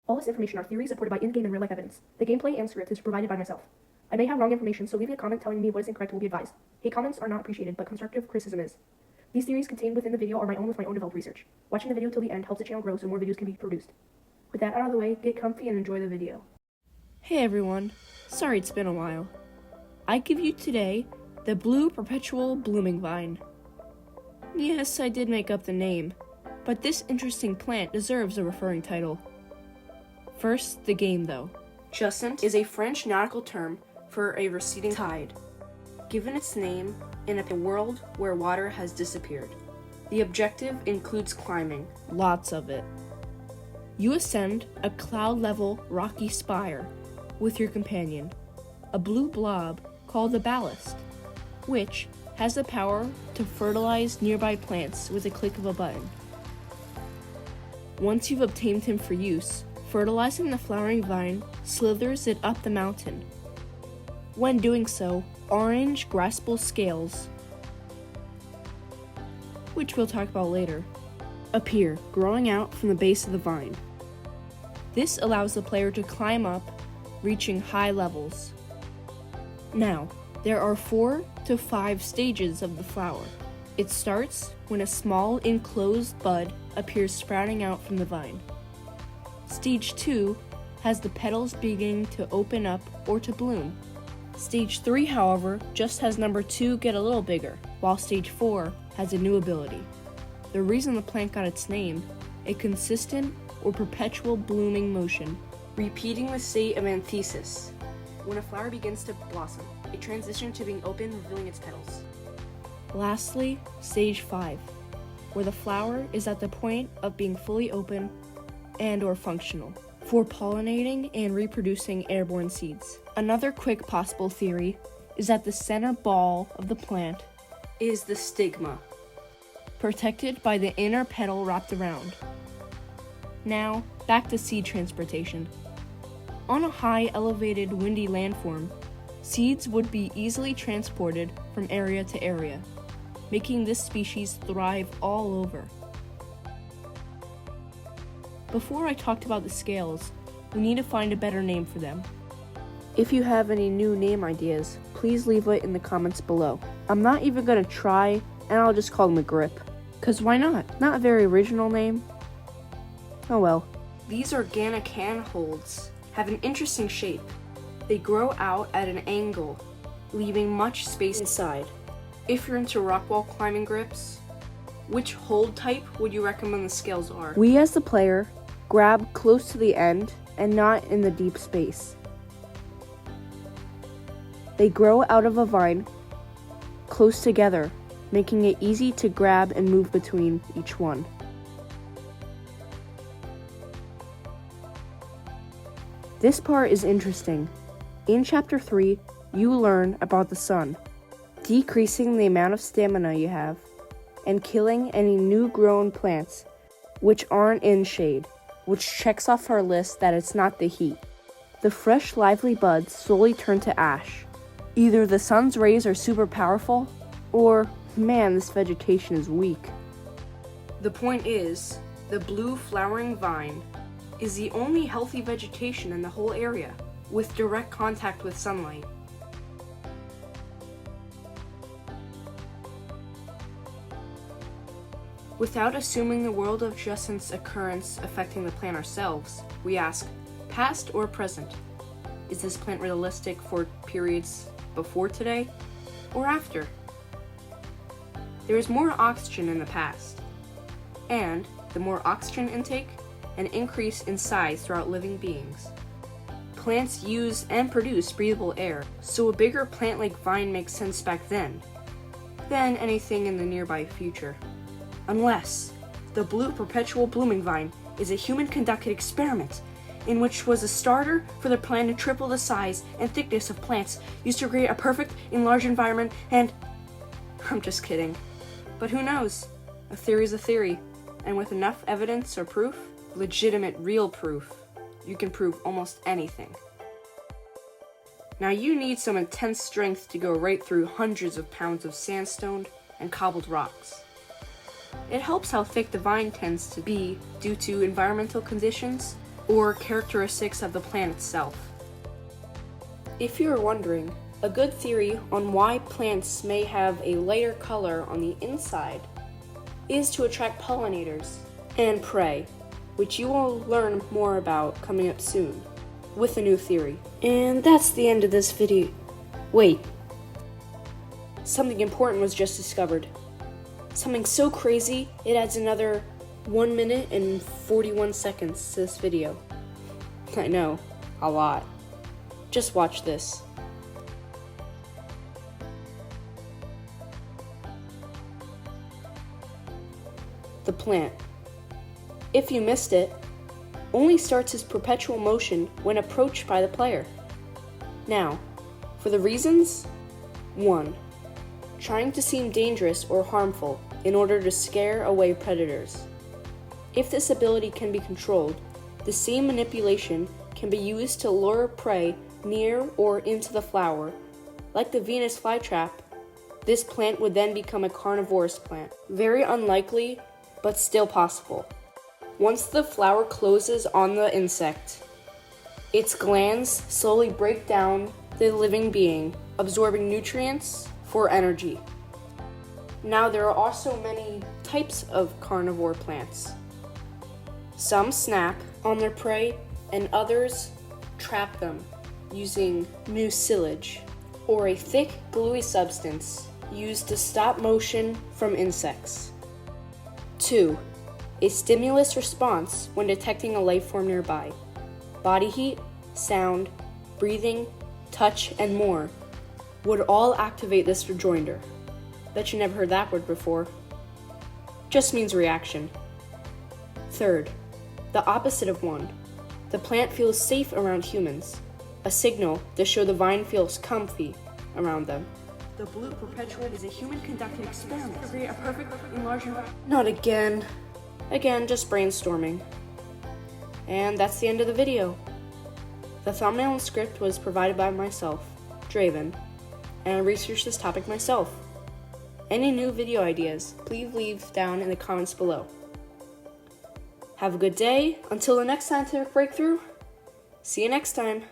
All this information are theories supported by in-game and real-life evidence. The gameplay and script is provided by myself. I may have wrong information, so leaving a comment telling me what is incorrect will be advised. Hate comments are not appreciated, but constructive criticism is. These theories contained within the video are my own with my own developed research. Watching the video till the end helps the channel grow so more videos can be produced. With that out of the way, get comfy and enjoy the video. Hey everyone, sorry it's been a while. I give you today the Blue Perpetual Blooming Vine. Yes, I did make up the name, but this interesting plant deserves a referring title. First, the game though. Jusant is a French nautical term for a receding tide, given its name in a world where water has disappeared. The objective includes climbing, lots of it. You ascend a cloud-level rocky spire with your companion, a blue blob called the ballast, which has the power to fertilize nearby plants with a click of a button. Once you've obtained him for use, fertilizing the flowering vine slithers it up the mountain. When doing so, orange graspable scales, which we'll talk about later, appear, growing out from the base of the vine. This allows the player to climb up, reaching high levels. Now, there are 4 to 5 stages of the flower. It starts when a small enclosed bud appears sprouting out from the vine. Stage 2 has the petals beginning to open up or to bloom. Stage 3, however, just has number 2 get a little bigger, while stage 4 has a new ability. The reason the plant got its name, a consistent or perpetual blooming motion, repeating the state of anthesis. When a flower begins to blossom, it transitions to being open, revealing its petals. Lastly, stage 5, where the flower is at the point of being fully open and or functional for pollinating and reproducing airborne seeds. Another quick possible theory is that the center ball of the plant is the stigma, protected by the inner petal wrapped around. Now, back to seed transportation. On a high, elevated, windy landform, seeds would be easily transported from area to area, making this species thrive all over. Before I talked about the scales, we need to find a better name for them. If you have any new name ideas, please leave it in the comments below. I'm not even gonna try, and I'll just call them a grip. 'Cause why not? Not a very original name. Oh well. These organic handholds have an interesting shape. They grow out at an angle, leaving much space inside. If you're into rock wall climbing grips, which hold type would you recommend the scales are? We as the player grab close to the end and not in the deep space. They grow out of a vine close together, making it easy to grab and move between each one. This part is interesting. In Chapter 3, you learn about the sun, decreasing the amount of stamina you have, and killing any new grown plants which aren't in shade, which checks off our list that it's not the heat. The fresh, lively buds slowly turn to ash. Either the sun's rays are super powerful, or, man, this vegetation is weak. The point is, the blue flowering vine is the only healthy vegetation in the whole area, with direct contact with sunlight. Without assuming the world of Jusant's occurrence affecting the plant ourselves, we ask, past or present? Is this plant realistic for periods before today or after? There is more oxygen in the past, and the more oxygen intake, an increase in size throughout living beings. Plants use and produce breathable air, so a bigger plant-like vine makes sense back then than anything in the nearby future. Unless the Blue Perpetual Blooming Vine is a human-conducted experiment in which was a starter for the plan to triple the size and thickness of plants used to create a perfect enlarged environment and... I'm just kidding. But who knows? A theory is a theory, and with enough evidence or proof, legitimate real proof, you can prove almost anything. Now you need some intense strength to go right through hundreds of pounds of sandstone and cobbled rocks. It helps how thick the vine tends to be due to environmental conditions or characteristics of the plant itself. If you're wondering, a good theory on why plants may have a lighter color on the inside is to attract pollinators and prey, which you will learn more about coming up soon with a new theory. And that's the end of this video. Wait. Something important was just discovered. Something so crazy, it adds another 1 minute and 41 seconds to this video. I know, a lot. Just watch this. The plant, if you missed it, only starts its perpetual motion when approached by the player. Now, for the reasons: 1. Trying to seem dangerous or harmful in order to scare away predators. If this ability can be controlled, the same manipulation can be used to lure prey near or into the flower. Like the Venus flytrap, this plant would then become a carnivorous plant. Very unlikely, but still possible. Once the flower closes on the insect, its glands slowly break down the living being, absorbing nutrients for energy. Now, there are also many types of carnivore plants. Some snap on their prey, and others trap them using mucilage, or a thick, gluey substance used to stop motion from insects. 2. A stimulus response when detecting a life form nearby. Body heat, sound, breathing, touch, and more would all activate this rejoinder. Bet you never heard that word before. Just means reaction. 3rd, the opposite of one. The plant feels safe around humans, a signal to show the vine feels comfy around them. The Blue Perpetual is a human-conducted experiment to create a perfect enlargement. Not again. Again, just brainstorming. And that's the end of the video. The thumbnail and script was provided by myself, Draven, and I researched this topic myself. Any new video ideas, please leave down in the comments below. Have a good day. Until the next scientific breakthrough, see you next time.